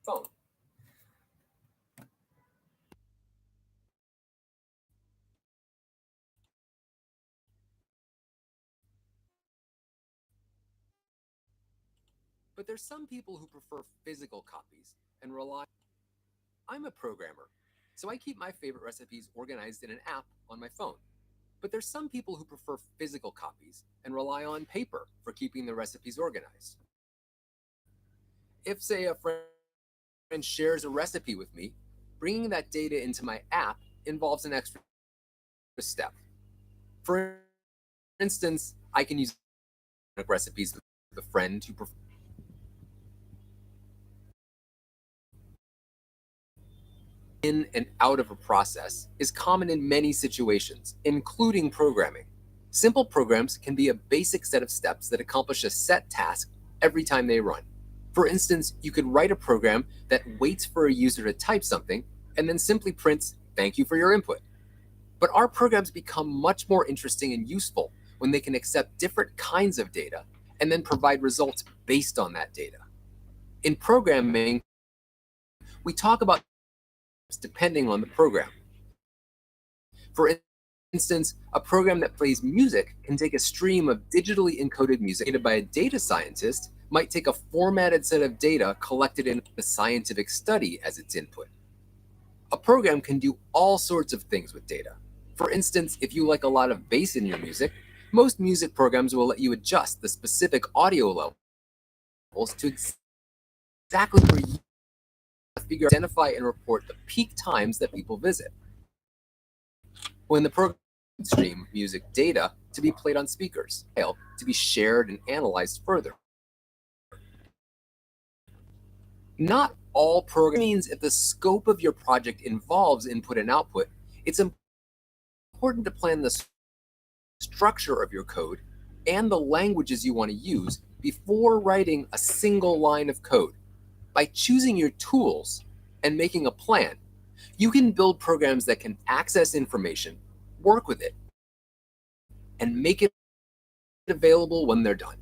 phone. But there's some people who prefer physical copies and rely. I'm a programmer, so I keep my favorite recipes organized in an app on my phone. But there's some people who prefer physical copies and rely on paper for keeping the recipes organized. If, say, a friend shares a recipe with me, bringing that data into my app involves an extra step. For instance, I can use recipes with a friend who prefers in and out of a process is common in many situations, including programming. Simple programs can be a basic set of steps that accomplish a set task every time they run. For instance, you could write a program that waits for a user to type something and then simply prints, "Thank you for your input." But our programs become much more interesting and useful when they can accept different kinds of data and then provide results based on that data. In programming, we talk about depending on the program. For instance, a program that plays music can take a stream of digitally encoded music created by a data scientist might take a formatted set of data collected in a scientific study as its input. A program can do all sorts of things with data. For instance, if you like a lot of bass in your music, most music programs will let you adjust the specific audio levels to exactly where you figure identify and report the peak times that people visit. When the program stream music data to be played on speakers, to be shared and analyzed further. Not all programs means if the scope of your project involves input and output, it's important to plan the structure of your code and the languages you want to use before writing a single line of code. By choosing your tools and making a plan, you can build programs that can access information, work with it, and make it available when they're done.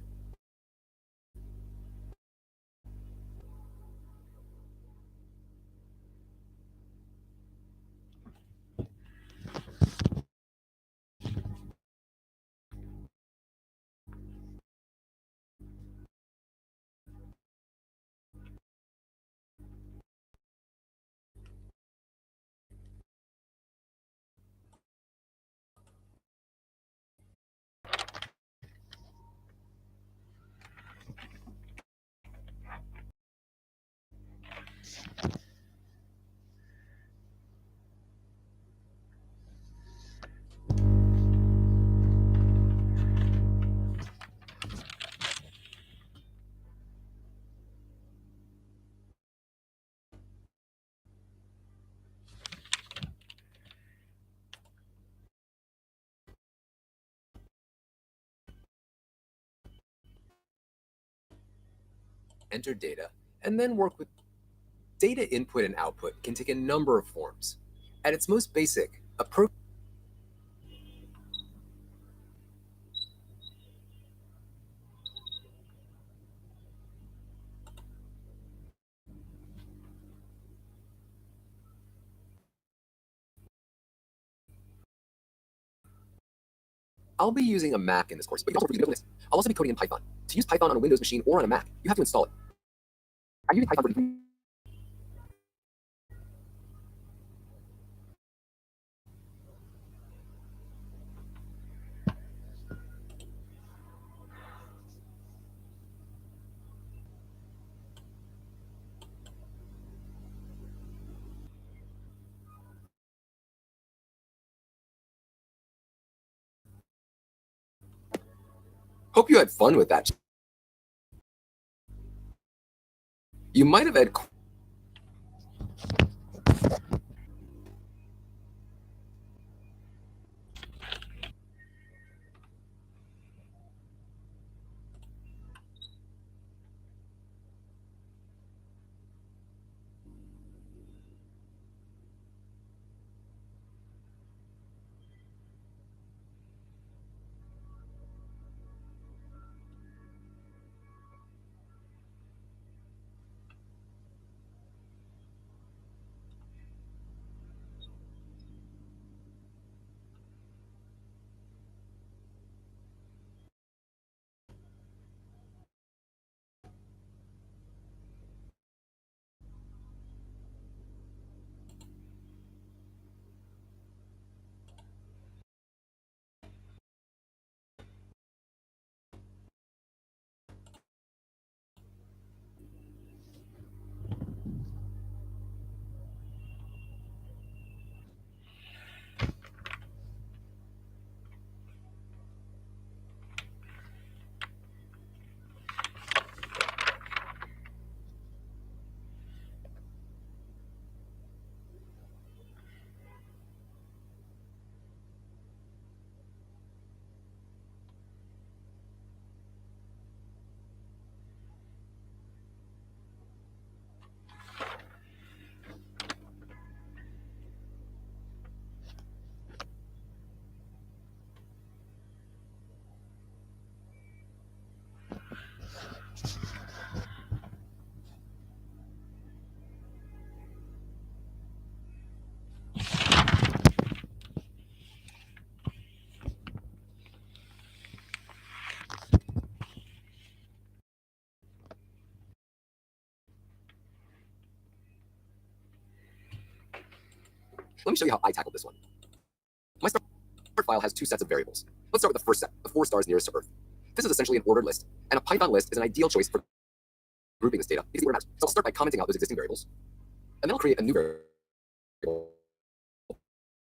Enter data, and then work with data input and output can take a number of forms. At its most basic, a program. I'll be using a Mac in this course, but you also this. I'll also be coding in Python. To use Python on a Windows machine or on a Mac, you have to install it. I'm using Python for. Hope you had fun with that. You might have had. Let me show you how I tackled this one. My start file has two sets of variables. Let's start with the first set, the 4 stars nearest to Earth. This is essentially an ordered list, and a Python list is an ideal choice for grouping this data because it matters. So I'll start by commenting out those existing variables, and then I'll create a new variable